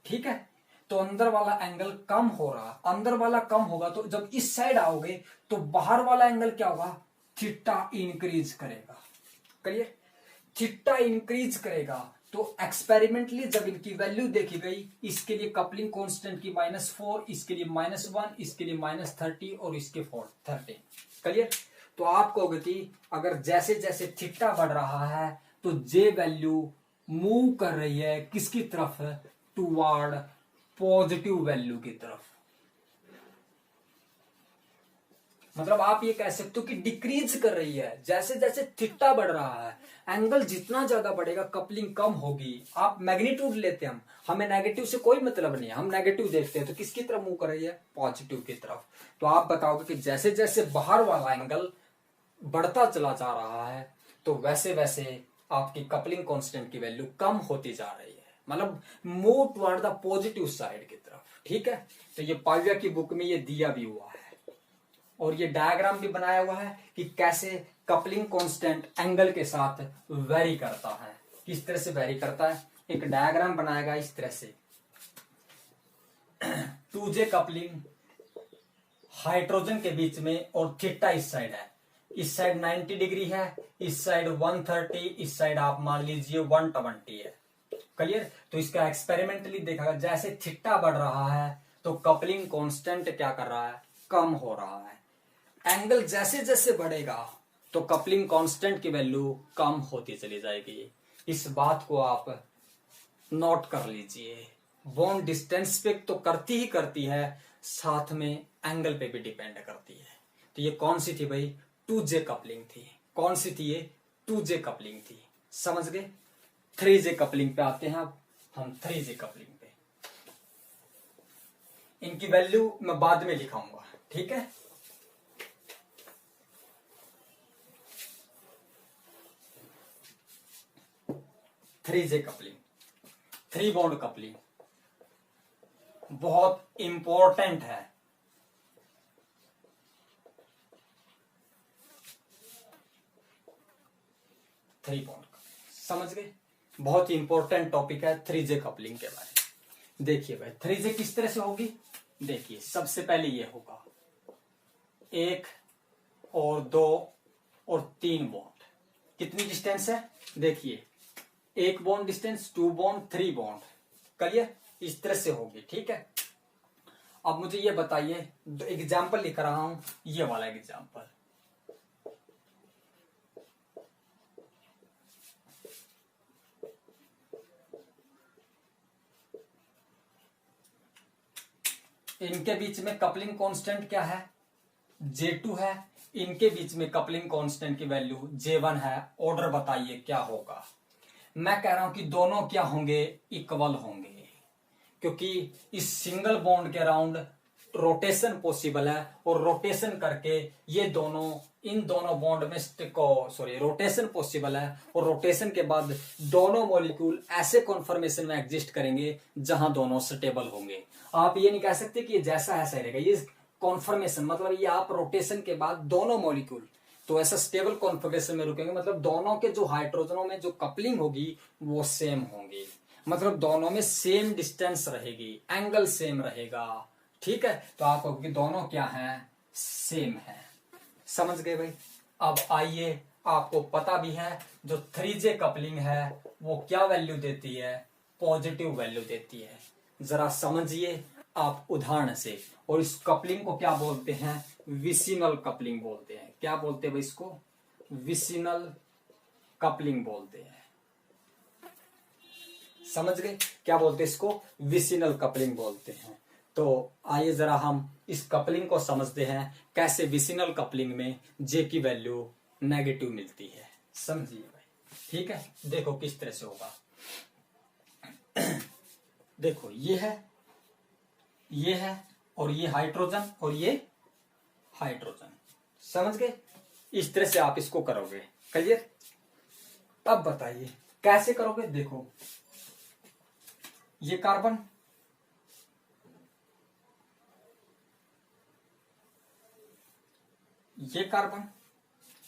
ठीक है, तो अंदर वाला एंगल कम हो रहा, अंदर वाला कम होगा, तो जब इस साइड आओगे तो बाहर वाला एंगल क्या होगा, थीटा इंक्रीज करेगा, क्लियर, थीटा इंक्रीज करेगा। तो एक्सपेरिमेंटली जब इनकी वैल्यू देखी गई, इसके लिए कपलिंग कांस्टेंट की -4, इसके लिए -1, इसके लिए -30 और इसके 30, क्लियर। तो आप कहोगे कि अगर जैसे जैसे थीटा बढ़ रहा है तो जे वैल्यू मूव कर रही है किसकी तरफ, टुवर्ड पॉजिटिव वैल्यू की तरफ, मतलब आप ये कह सकते हो कि डिक्रीज कर रही है, जैसे जैसे थीटा बढ़ रहा है, एंगल जितना ज्यादा बढ़ेगा कपलिंग कम होगी। आप मैग्नीट्यूड लेते हैं, हमें नेगेटिव से कोई मतलब नहीं है, हम नेगेटिव देखते हैं, तो किसकी तरफ मूव कर रही है, पॉजिटिव की तरफ। तो आप बताओगे कि जैसे जैसे बाहर वाला एंगल बढ़ता चला जा रहा है तो वैसे वैसे आपकी कपलिंग कांस्टेंट की वैल्यू कम होती जा रही है, मतलब move toward the positive side की तरफ, ठीक है। तो ये पाविया की बुक में ये दिया भी हुआ है, और ये डायग्राम भी बनाया हुआ है कि कैसे कपलिंग कांस्टेंट एंगल के साथ वेरी करता है, किस तरह से वेरी करता है। एक डायग्राम बनाएगा इस तरह से, 2J कपलिंग हाइड्रोजन के बीच में, और थीटा इस साइड है, इस साइड 90 डिग्री है, इस साइड 130, इस साइड आप मान लीजिए 120 है, क्लियर। तो इसका एक्सपेरिमेंटली देखा, जैसे थीटा बढ़ रहा है तो कपलिंग कांस्टेंट क्या कर रहा है, कम हो रहा है। एंगल जैसे जैसे बढ़ेगा तो कपलिंग कांस्टेंट की वैल्यू कम होती चली जाएगी। इस बात को आप नोट कर लीजिए। बॉन्ड डिस्टेंस पे तो करती ही करती है, साथ में एंगल पे भी डिपेंड करती है। तो ये कौन सी थी भाई, 2J कपलिंग थी। कौन सी थी ये, 2J कपलिंग थी, समझ गए। 3J कपलिंग पे आते हैं अब हम 3J कपलिंग पे। इनकी वैल्यू मैं बाद में लिखाऊंगा, ठीक है। Three J coupling, 3 bond coupling बहुत इंपॉर्टेंट है। थ्री बॉन्ड समझ गए, बहुत ही इंपॉर्टेंट टॉपिक है 3J कपलिंग के बारे में। देखिए भाई 3J किस तरह से होगी, देखिए सबसे पहले ये होगा 1 और 2 और 3 बॉन्ड। कितनी डिस्टेंस है, देखिए 1 bond distance, 2 bond, 3 bond, clear, इस तरह से होगी, ठीक है। अब मुझे ये बताइए, एग्जाम्पल लिख रहा हूं, ये वाला एग्जाम्पल, इनके बीच में कपलिंग कांस्टेंट क्या है, J2 है, इनके बीच में कपलिंग कांस्टेंट की वैल्यू J1 है। ऑर्डर बताइए क्या होगा। मैं कह रहा हूं कि दोनों क्या होंगे, इक्वल होंगे, क्योंकि इस सिंगल बॉन्ड के अराउंड रोटेशन पॉसिबल है, और रोटेशन करके ये दोनों, इन दोनों बॉन्ड में रोटेशन पॉसिबल है, और रोटेशन के बाद दोनों मॉलिक्यूल ऐसे कॉन्फर्मेशन में एग्जिस्ट करेंगे जहां दोनों स्टेबल होंगे। आप ये नहीं कह सकते कि ये जैसा है ऐसा रहेगा, ये कॉन्फर्मेशन मतलब ये आप रोटेशन के बाद दोनों मॉलिक्यूल तो ऐसा स्टेबल कॉन्फिगरेशन में रुकेंगे, मतलब दोनों के जो हाइड्रोजनों में जो कपलिंग होगी वो सेम होंगी, मतलब दोनों में सेम डिस्टेंस रहेगी, एंगल सेम रहेगा, ठीक है। तो आप कहोगे दोनों क्या हैं, सेम है, समझ गए भाई। अब आइए, आपको पता भी है जो 3J कपलिंग है वो क्या वैल्यू देती है, पॉजिटिव वैल्यू देती है। जरा समझिए आप उदाहरण से। और इस कपलिंग को क्या बोलते हैं, विसिनल कपलिंग बोलते हैं। क्या बोलते हैं भाई इसको, विसिनल कपलिंग बोलते हैं, समझ गए। क्या बोलते हैं इसको, विसिनल कपलिंग बोलते हैं। तो आइए जरा हम इस कपलिंग को समझते हैं, कैसे विसिनल कपलिंग में जे की वैल्यू नेगेटिव मिलती है। समझिए भाई, ठीक है। देखो किस तरह से होगा। देखो ये है और ये हाइड्रोजन और ये हाइड्रोजन, समझ गए। इस तरह से आप इसको करोगे, क्लियर। अब बताइए कैसे करोगे। देखो ये कार्बन, ये कार्बन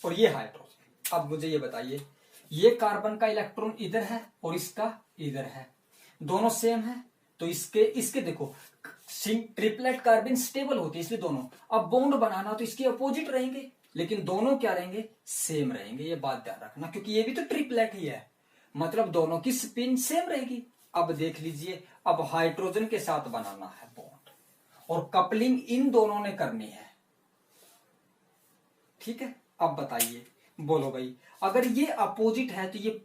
और ये हाइड्रोजन। अब मुझे ये बताइए, ये कार्बन का इलेक्ट्रॉन इधर है और इसका इधर है, दोनों सेम है, तो इसके देखो ट्रिपलेट कार्बन स्टेबल होती है, इसलिए दोनों। अब बॉन्ड बनाना तो इसके अपोजिट रहेंगे, लेकिन दोनों क्या रहेंगे, सेम रहेंगे। ये बात ध्यान रखना, क्योंकि ये भी तो ट्रिपलेट ही है, मतलब दोनों की स्पिन सेम रहेगी। अब देख लीजिए, अब हाइड्रोजन के साथ बनाना है बॉन्ड और कपलिंग इन दोनों ने करनी है, ठीक है। अब बताइए, बोलो भाई, अगर ये अपोजिट है तो ये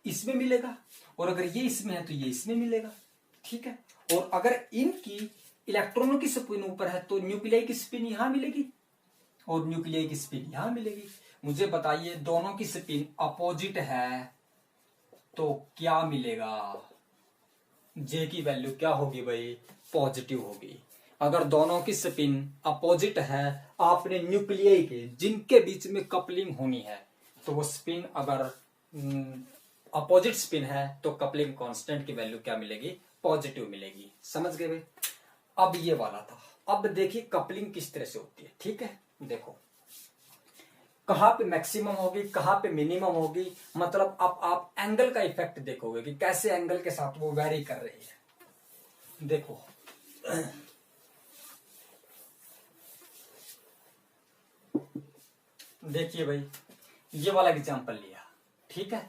इसमें मिलेगा, और अगर ये इसमें है तो ये इसमें मिलेगा, ठीक है। और अगर इनकी इलेक्ट्रॉनों की स्पिन ऊपर है तो न्यूक्लियाई की स्पिन यहां मिलेगी और न्यूक्लियाई की स्पिन यहां मिलेगी। मुझे बताइए, दोनों की स्पिन अपोजिट है तो क्या मिलेगा, जे की वैल्यू क्या होगी भाई, पॉजिटिव होगी। अगर दोनों की स्पिन अपोजिट है, आपने न्यूक्लियाई के जिनके बीच में कपलिंग होनी है, तो वो स्पिन अगर अपोजिट स्पिन है तो कपलिंग कांस्टेंट की वैल्यू क्या मिलेगी, पॉजिटिव मिलेगी। समझ गए भाई। अब ये वाला था। अब देखिए कपलिंग किस तरह से होती है, ठीक है। देखो कहां पे मैक्सिमम होगी, कहां पे मिनिमम होगी, मतलब अब आप एंगल का इफेक्ट देखोगे कि कैसे एंगल के साथ वो वेरी कर रही है। देखो देखिए भाई, ये वाला एग्जांपल लिया, ठीक है।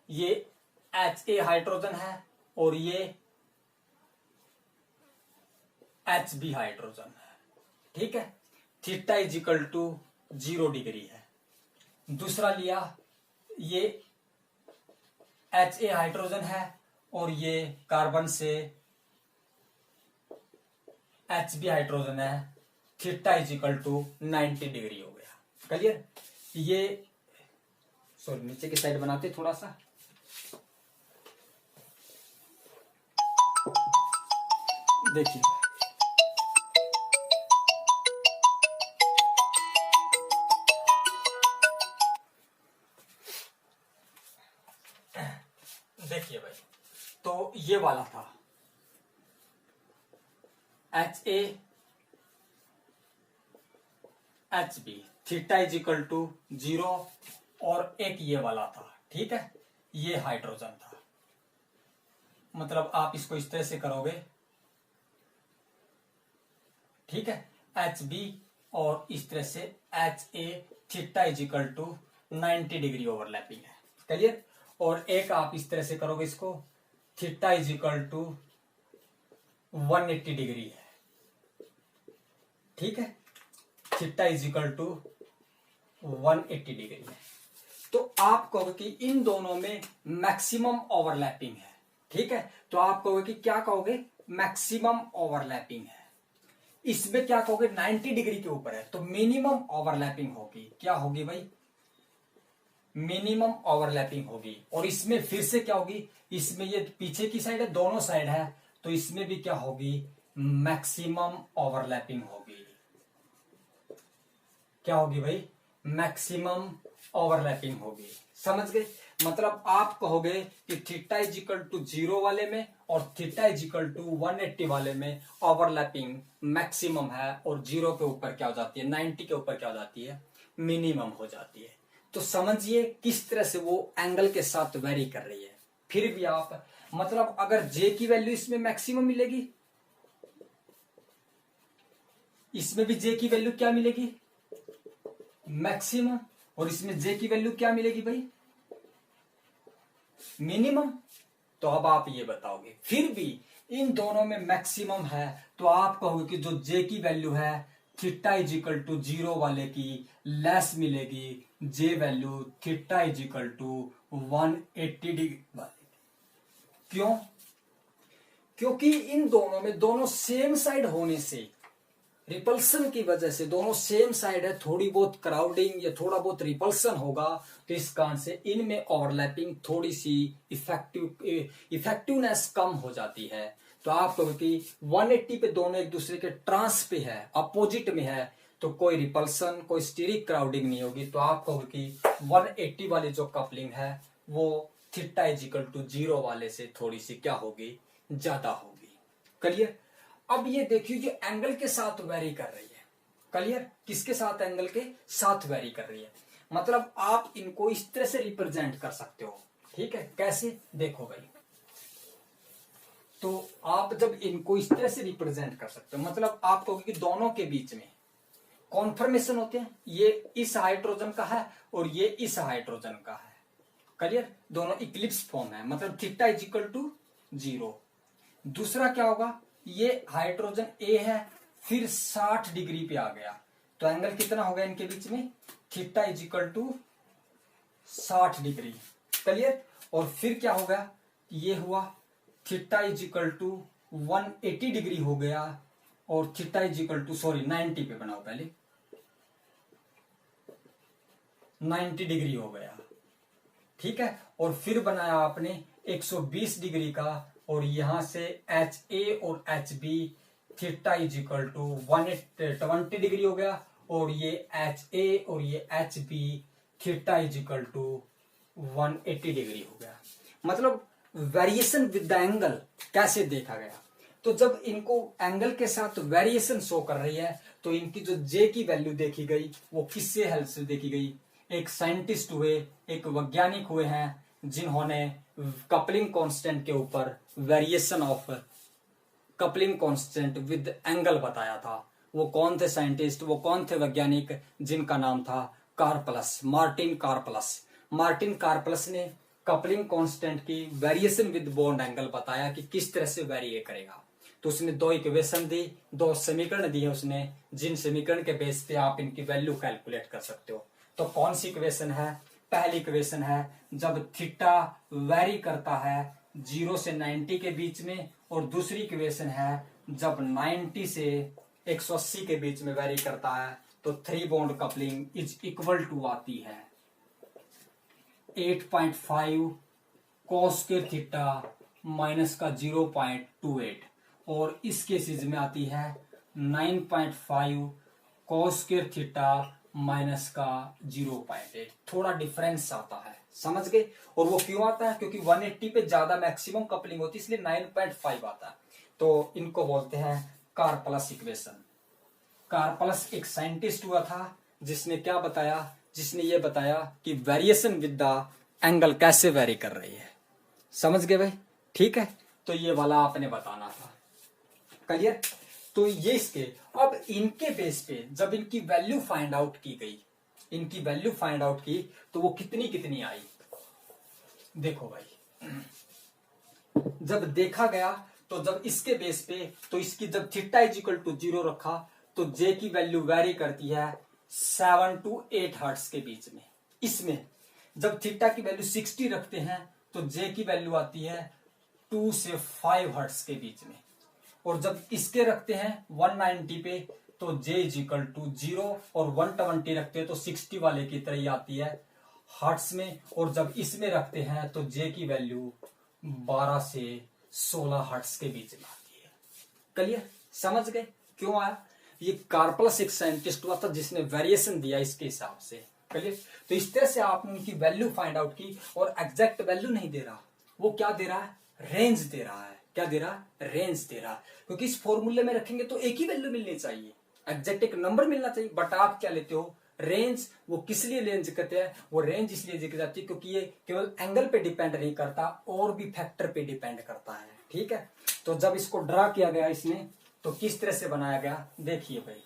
ये HA हाइड्रोजन है और ये HB हाइड्रोजन है, ठीक है। Theta is equal to 0 degree है। दूसरा लिया, ये HA हाइड्रोजन है और ये कार्बन से HB हाइड्रोजन है, theta is equal to 90 degree हो गया, क्लियर। ये सॉरी नीचे की साइड बनाते थोड़ा सा। देखिए देखिए भाई, तो ये वाला था HA HB, theta is equal to 0, और एक ये वाला था, ठीक है। ये हाइड्रोजन था, मतलब आप इसको इस तरह से करोगे, ठीक है। HB और इस तरह से HA, theta is equal to 90 degree overlapping है, क्लियर। और एक आप इस तरह से करोगे इसको, theta is equal to 180 degree है, ठीक है। Theta is equal to 180 degree है। तो आप कहोगे कि इन दोनों में मैक्सिमम ओवरलैपिंग है, ठीक है। तो आप कहोगे कि क्या कहोगे, मैक्सिमम ओवरलैपिंग है। इसमें क्या कहोगे, 90 डिग्री के ऊपर है तो मिनिमम ओवरलैपिंग होगी। क्या होगी भाई, मिनिमम ओवरलैपिंग होगी। और इसमें फिर से क्या होगी, इसमें ये पीछे की साइड है, दोनों साइड है, तो इसमें भी क्या होगी, मैक्सिमम ओवरलैपिंग होगी। क्या होगी भाई, मैक्सिमम ओवरलैपिंग होगी। समझ गए। मतलब आप कहोगे कि थीटा इज इक्वल टू 0 वाले में और थीटा इज इक्वल टू 180 वाले में ओवरलैपिंग मैक्सिमम है, और 0 के ऊपर क्या हो जाती है, 90 के ऊपर क्या हो जाती है, मिनिमम हो जाती है। तो समझिए किस तरह से वो एंगल के साथ वेरी कर रही है। फिर भी आप मतलब अगर जे की वैल्यू इसमें मैक्सिमम मिलेगी, इसमें भी जे की वैल्यू क्या मिलेगी, मैक्सिमम, और इसमें जे की वैल्यू क्या मिलेगी भाई, मिनिमम। तो अब आप ये बताओगे, फिर भी इन दोनों में मैक्सिमम है, तो आप कहोगे कि जो जे की वैल्यू है थीटा इज इक्वल टू 0 वाले की लेस मिलेगी, जे value theta is equal to 180 degree वाले। क्यों, क्योंकि इन दोनों में दोनों सेम साइड होने से, रिपल्सन की वजह से दोनों सेम साइड है, थोड़ी बहुत क्राउडिंग या थोड़ा बहुत रिपल्सन होगा, तो इस कारण से इनमें ओवरलैपिंग थोड़ी सी इफेक्टिवनेस कम हो जाती है। तो आप कहोगे कि 180 पे दोनों एक दूसरे के ट्रांस पे है, अपोजिट में है, तो कोई रिपल्सन, कोई स्टीरिक क्राउडिंग नहीं होगी। तो आप कहोगे कि 180 वाली जो कपलिंग है वो थीटा इज इक्वल टू 0 वाले से थोड़ी सी क्या होगी, ज्यादा होगी। क्लियर। अब ये देखिए जो एंगल के साथ वेरी कर रही है, क्लियर, किसके साथ, एंगल के साथ वेरी कर रही है। मतलब आप इनको इस तरह से रिप्रेजेंट कर सकते हो, ठीक है। कैसे, देखो भाई, तो आप जब इनको इस तरह से रिप्रेजेंट कर सकते हो, मतलब आप कहोगे कि दोनों के बीच में कॉन्फर्मेशन होते हैं, ये इस हाइड्रोजन का है और ये इस हाइड्रोजन का है, क्लियर, दोनों इक्लिप्स फॉर्म है, मतलब थीटा इज इक्वल टू 0। दूसरा क्या होगा, ये हाइड्रोजन ए है, फिर 60 डिग्री पे आ गया, तो एंगल कितना हो गया इनके बीच में, theta is equal to 60 degree, clear. और फिर क्या होगा, ये हुआ theta is equal to 180 degree हो गया, और थीटा इज इक्वल टू 90 पे बनाओ पहले, 90 डिग्री हो गया, ठीक है। और फिर बनाया आपने 120 डिग्री का, और यहां से एच ए और H B, theta is equal to 120 degree हो गया, और ये एच ए और ये H B, theta is equal to 180 degree हो गया। मतलब वेरिएशन विद द एंगल कैसे देखा गया, तो जब इनको एंगल के साथ वेरिएशन शो कर रही है, तो इनकी जो जे की वैल्यू देखी गई वो किससे हेल्प से देखी गई, एक साइंटिस्ट हुए, एक वैज्ञानिक हुए हैं, जिन्होंने कपलिंग कांस्टेंट के ऊपर variation of coupling constant with angle बताया था। वो कौन थे साइंटिस्ट, वो कौन थे वैज्ञानिक, जिनका नाम था कार्पलस, मार्टिन कार्पलस। मार्टिन कार्पलस ने कपलिंग कांस्टेंट की वेरिएशन विद बॉन्ड एंगल बताया कि किस तरह से वेरी करेगा। तो उसने दो इक्वेशन दी, दो समीकरण दिए उसने, जिन समीकरण के बेस पे आप इनकी वैल्यू कैलकुलेट कर सकते हो। तो कौन सी इक्वेशन है, पहली इक्वेशन है जब थीटा वेरी करता है 0 से 90 के बीच में, और दूसरी इक्वेशन है जब 90 से 180 के बीच में वेरी करता है, तो 3 bond coupling is equal to आती है 8.5 cos स्क्वायर थीटा माइनस का 0.28, और इस केसेज में आती है 9.5 cos स्क्वायर थीटा माइनस का 0.8। थोड़ा डिफरेंस आता है, समझ गए। और वो क्यों आता है, क्योंकि 180 पे ज्यादा मैक्सिमम कपलिंग होती है, इसलिए 9.5 आता है। तो इनको बोलते हैं कार्पलस इक्वेशन। कार्पलस एक साइंटिस्ट हुआ था, जिसने क्या बताया, जिसने ये बताया कि वेरिएशन विद द एंगल कैसे वेरी कर रही है। समझ गए भाई, ठीक है। तो ये वाला आपने बताना था, क्लियर। तो ये इसके, अब इनके बेस पे जब इनकी वैल्यू फाइंड आउट की गई, इनकी वैल्यू फाइंड आउट की, तो वो कितनी कितनी आई, देखो भाई। जब देखा गया, तो जब इसके बेस पे, तो इसकी जब थीटा इज इक्वल टू 0 रखा, तो जे की वैल्यू वेरी करती है 7 to 8 हर्ट्ज के बीच में। इसमें जब थीटा की वैल्यू 60 रखते हैं, तो जे की वैल्यू आती है 2 से 5 हर्ट्ज के बीच में। और जब इसके रखते हैं 190 पे, तो जे इज इक्वल टू 0, और 120 रखते हैं तो 60 वाले की तरह ही आती है हर्ट्ज में। और जब इसमें रखते हैं तो जे की वैल्यू 12 से 16 हर्ट्ज के बीच में आती है। क्लियर, समझ गए क्यों आया। ये कार्पलस एक साइंटिस्ट हुआ था, जिसने वेरिएशन दिया इसके हिसाब से, क्लियर। तो इस तरह से आपने उनकी वैल्यू फाइंड आउट की, और एग्जैक्ट वैल्यू नहीं दे रहा, वो क्या दे रहा है, रेंज दे रहा है। क्या दे रहा है, रेंज दे रहा है। क्योंकि इस फॉर्मूले में रखेंगे तो एक ही वैल्यू मिलनी चाहिए, एग्जैक्ट एक नंबर मिलना चाहिए, बट आप क्या लेते हो, रेंज। वो किस लिए रेंज कहते हैं, वो रेंज इसलिए जिक्र जाती है क्योंकि ये केवल एंगल पे डिपेंड नहीं करता, और भी फैक्टर पे डिपेंड करता है, ठीक है। तो जब इसको ड्रा किया गया इसने, तो किस तरह से बनाया गया, देखिए भाई।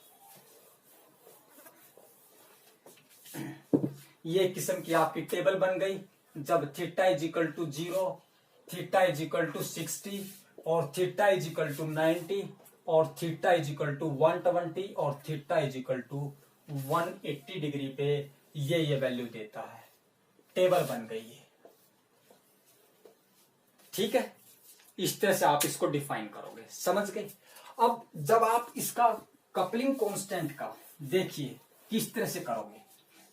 ये किस्म की आपकी टेबल बन गई, जब theta is equal to 0, theta is equal to 60, और थीटा इज इक्वल टू 90, और थीटा इज इक्वल टू 120, और theta is equal to 180 degree पे ये वैल्यू देता है। टेबल बन गई है, ठीक है। इस तरह से आप इसको डिफाइन करोगे, समझ गए। अब जब आप इसका कपलिंग कांस्टेंट का देखिए किस तरह से करोगे,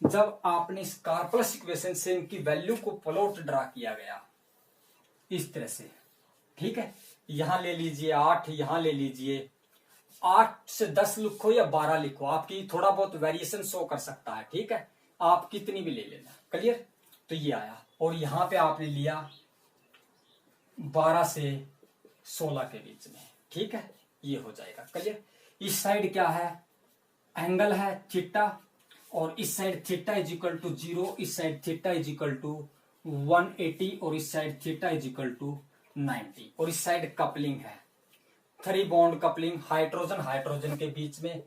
जब आपने इस कार्पलस इक्वेशन से इनकी वैल्यू को प्लॉट ड्रा किया गया इस तरह से, ठीक है। यहां ले लीजिए 8, यहां ले लीजिए 8 से 10 लिखो या 12 लिखो, आपकी थोड़ा बहुत वेरिएशन शो कर सकता है, ठीक है। आप कितनी भी ले लेना, क्लियर। तो ये आया, और यहां पे आपने लिया 12 से 16 के बीच में, ठीक है। ये हो जाएगा क्लियर। इस साइड क्या है, एंगल है थीटा, और इस side theta is equal to 0, इस side theta is equal to 180, और इस side theta is equal to 90, और इस साइड कपलिंग है 3 बॉन्ड कपलिंग, हाइड्रोजन हाइड्रोजन के बीच में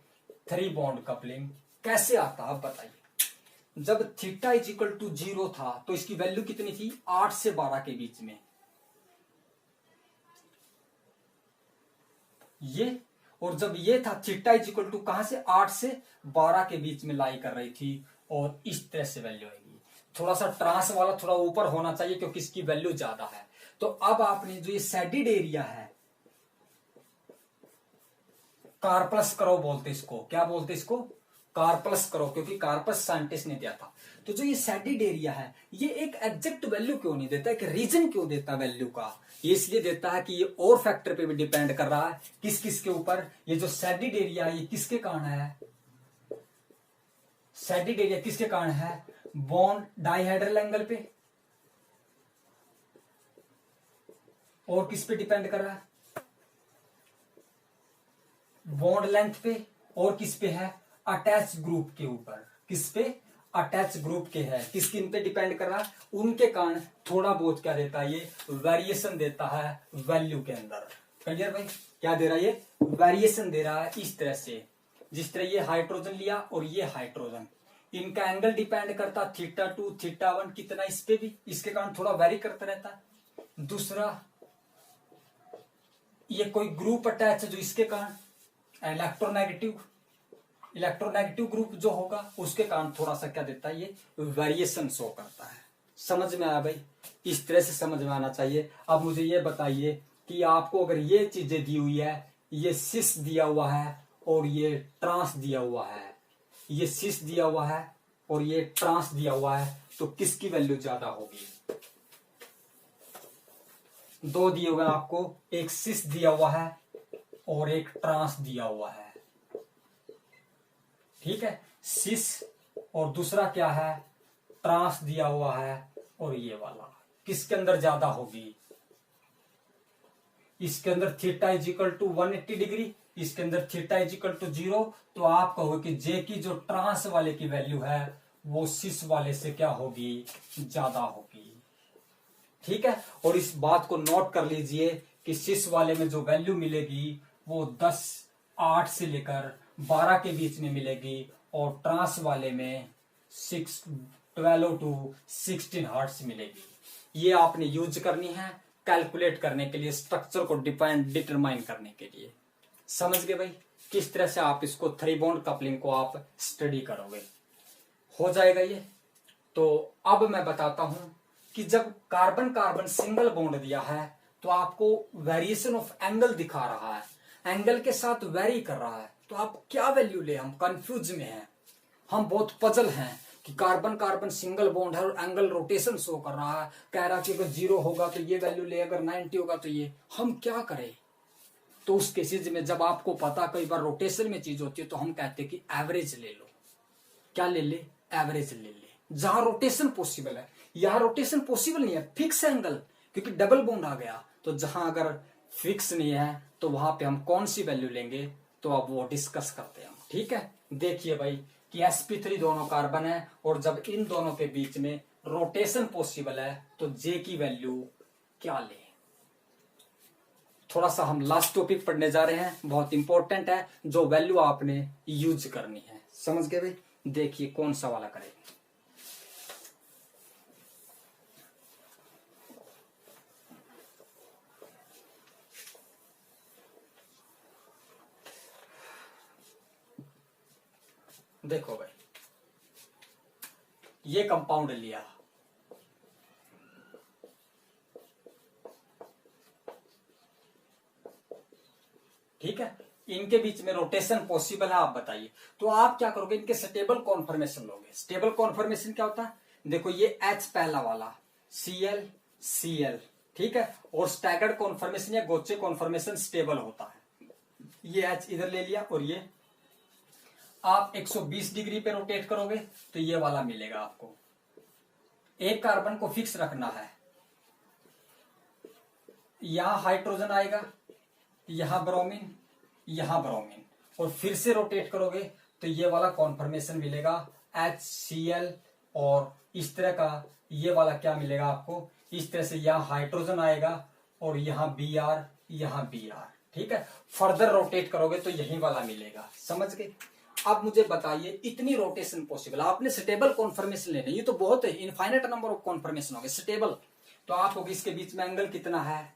3 बॉन्ड कपलिंग। कैसे आता आप बताइए। जब थीटा इज इक्वल टू 0 था तो इसकी वैल्यू कितनी थी, 8 से 12 के बीच में ये, और जब ये था थीटा इज इक्वल टू कहां से 8 से 12 के बीच में लाई कर रही थी, और इस तरह से वैल्यू आएगी। थोड़ा सा ट्रांस वाला थोड़ा ऊपर होना चाहिए क्योंकि इसकी वैल्यू ज्यादा है। तो अब आपने जो ये सैडिड एरिया है, कार्पलस करो बोलते इसको, क्या बोलते इसको, कार्पलस करो, क्योंकि कार्पस साइंटिस्ट ने दिया था। तो जो ये सैडिड एरिया है ये एक एग्जैक्ट वैल्यू क्यों नहीं देता, एक रीजन क्यों देता वैल्यू का, ये इसलिए देता है कि ये और फैक्टर पे भी डिपेंड कर रहा है। किस किस के ऊपर, ये जो सैडिड एरिया है ये किसके कारण है, सैडिड एरिया किसके कारण है, बॉन्ड डाइहेड्रल एंगल पे, और किस पे डिपेंड कर रहा है, बॉन्ड लेंथ पे, और किस पे है, अटैच ग्रुप के ऊपर, किस पे, अटैच ग्रुप के है, किस किन पे डिपेंड कर रहा है, उनके कारण थोड़ा बहुत क्या देता है, ये वेरिएशन देता है वैल्यू के अंदर। क्लियर भाई, क्या दे रहा है, ये वेरिएशन दे रहा है इस तरह से। जिस तरह ये हाइड्रोजन लिया और ये हाइड्रोजन, इनका एंगल डिपेंड करता θ2 θ1 कितना, इस पे भी, इसके कारण थोड़ा वेरी करता रहता है। दूसरा ये कोई ग्रुप अटैच है जो इसके कारण इलेक्ट्रोनेगेटिव ग्रुप जो होगा उसके कारण थोड़ा सा क्या देता है, ये वेरिएशन शो करता है। समझ में आया भाई, इस तरह से समझ में आना चाहिए। अब मुझे ये बताइए कि आपको अगर ये चीजें दी हुई है, ये सिस दिया हुआ है और ये ट्रांस दिया हुआ है, ये सिस दिया हुआ है और ये ट्रांस दिया हुआ है, तो किसकी वैल्यू ज्यादा होगी। दो दिए हुए आपको, एक सिस दिया हुआ है और एक ट्रांस दिया हुआ है, ठीक है। सिस और दूसरा क्या है, ट्रांस दिया हुआ है, और ये वाला किसके अंदर ज्यादा होगी, इसके अंदर theta is equal to 180 degree, इसके अंदर थीटा इज इक्वल टू 0, तो आप कहोगे कि जे की जो ट्रांस वाले की वैल्यू है वो सिस वाले से क्या होगी, ज्यादा होगी, ठीक है। और इस बात को नोट कर लीजिए कि सिस वाले में जो वैल्यू मिलेगी वो 8 से लेकर 12 के बीच में मिलेगी, और ट्रांस वाले में 12 टू 16 हर्ट्ज मिलेगी। ये आपने यूज करनी है कैलकुलेट करने के लिए, स्ट्रक्चर को डिटरमाइन करने के लिए। समझ गए भाई, किस तरह से आप इसको 3 बॉन्ड कपलिंग को आप स्टडी करोगे, हो जाएगा ये। तो अब मैं बताता हूं कि जब कार्बन कार्बन सिंगल बॉन्ड दिया है तो आपको वेरिएशन ऑफ एंगल दिखा रहा है, एंगल के साथ वेरी कर रहा है, तो आप क्या वैल्यू ले, हम कंफ्यूज में हैं, हम बहुत पजल हैं कि कार्बन कार्बन सिंगल बॉन्ड है और एंगल रोटेशन शो कर रहा है, कह रहा कि अगर 0 होगा तो ये वैल्यू ले, अगर 90 होगा तो ये, हम क्या करें। तो उस केसेज में जब आपको पता कई बार रोटेशन में चीज होती है तो हम कहते हैं कि एवरेज ले लो, क्या ले ले, एवरेज ले ले, जहां रोटेशन पॉसिबल है। यहां रोटेशन पॉसिबल नहीं है, फिक्स एंगल, क्योंकि डबल बॉन्ड आ गया, तो जहां अगर फिक्स नहीं है तो वहां पे हम कौन सी वैल्यू लेंगे, तो अब वो डिस्कस करते हैं हम, ठीक है। देखिए भाई कि sp3 दोनों कार्बन है और जब इन दोनों के बीच में रोटेशन पॉसिबल है तो जे की वैल्यू क्या ले। थोड़ा सा हम लास्ट टॉपिक पढ़ने जा रहे हैं, बहुत इंपॉर्टेंट है, जो वैल्यू आपने यूज करनी है। समझ गए भाई, देखिए कौन सा वाला करें। देखो भाई, ये कंपाउंड लिया, ठीक है, इनके बीच में रोटेशन पॉसिबल है, आप बताइए। तो आप क्या करोगे, इनके स्टेबल कॉन्फर्मेशन लोगे। स्टेबल कॉन्फर्मेशन क्या होता है, देखो ये H पहला वाला, Cl Cl, ठीक है, और स्टैगर्ड कॉन्फर्मेशन या गोचे कॉन्फर्मेशन स्टेबल होता है। ये H इधर ले लिया, और ये आप 120 डिग्री पे रोटेट करोगे तो ये वाला मिलेगा आपको। एक कार्बन को फिक्स रखना है, यहां हाइड्रोजन आएगा, यहां ब्रोमीन, यहां ब्रोमीन, और फिर से रोटेट करोगे तो ये वाला कॉन्फर्मेशन मिलेगा HCl, और इस तरह का ये वाला क्या मिलेगा आपको, इस तरह से यहां हाइड्रोजन आएगा और यहां Br, यहां Br, ठीक है। फर्दर रोटेट करोगे तो यही वाला मिलेगा, समझ गए। अब मुझे बताइए, इतनी रोटेशन पॉसिबल, आपने स्टेबल कॉन्फर्मेशन लेने, ये तो बहुत है, इनफाइनाइट नंबर ऑफ कॉन्फर्मेशन हो गए स्टेबल। तो आप होगी इसके बीच में एंगल कितना है,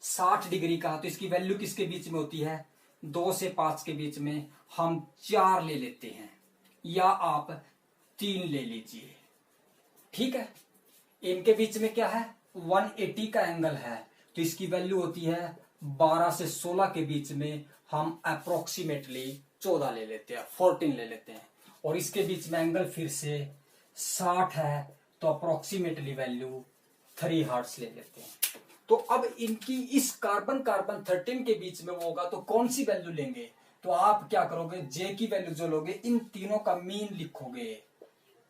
60 डिग्री का, तो इसकी वैल्यू किसके बीच में होती है, 2 से 5 के बीच में। हम 4 ले लेते हैं, या आप 3 ले लीजिए, ठीक है। इनके बीच में क्या है, 180 का एंगल है, तो इसकी वैल्यू होती है 12 से 16 के बीच में। हम अप्रोक्सीमेटली 14 ले लेते हैं, 14 ले लेते हैं, और इसके बीच में एंगल फिर से 60 है, तो अप्रोक्सीमेटली वैल्यू 3 हर्ट्ज ले लेते हैं। तो अब इनकी इस कार्बन कार्बन 13 के बीच में वो होगा, तो कौन सी वैल्यू लेंगे, तो आप क्या करोगे, जे की वैल्यू जो लोगे, इन तीनों का मीन लिखोगे,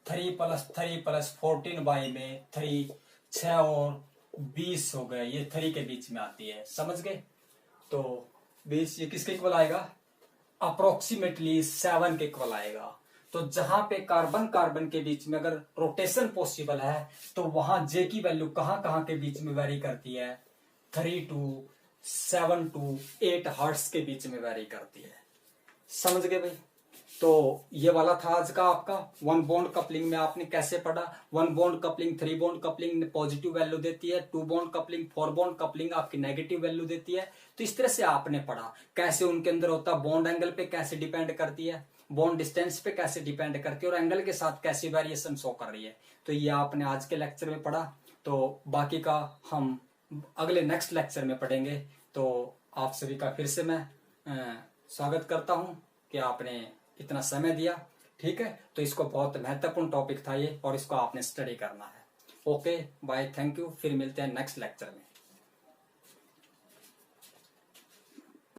3 + 3 + 14 बाई में 3, 6 और 20 हो गए, ये 3 के बीच में आती है, समझ गए। तो 20 ये किसके इक्वल आएगा, अप्रोक्सीमेटली 7 के इक्वल आएगा। तो जहां पे कार्बन कार्बन के बीच में अगर रोटेशन पॉसिबल है, तो वहां जे की वैल्यू कहां कहां के बीच में वेरी करती है, 3 to 7 to 8 हर्ट्ज के बीच में वेरी करती है, समझ गए भाई। तो ये वाला था आज का आपका 1 बॉन्ड कपलिंग में आपने कैसे पढ़ा। 1 bond coupling, 3 bond coupling positive value देती है, 2 बॉन्ड कपलिंग, 4 बॉन्ड कपलिंग आपकी नेगेटिव वैल्यू देती है। तो इस तरह से आपने पढ़ा कैसे उनके अंदर होता, बॉन्ड एंगल पे कैसे डिपेंड करती है, बॉन्ड डिस्टेंस पे कैसे डिपेंड करती है, और एंगल के साथ कैसी वेरिएशन शो कर रही है। तो ये आपने आज के लेक्चर में पढ़ा, तो बाकी का हम अगले नेक्स्ट लेक्चर में पढ़ेंगे। तो आप सभी का फिर से मैं स्वागत करता हूं कि आपने इतना समय दिया, ठीक है। तो इसको बहुत महत्वपूर्ण टॉपिक था ये, और इसको आपने स्टडी करना है। ओके बाय, थैंक यू, फिर मिलते हैं नेक्स्ट लेक्चर में।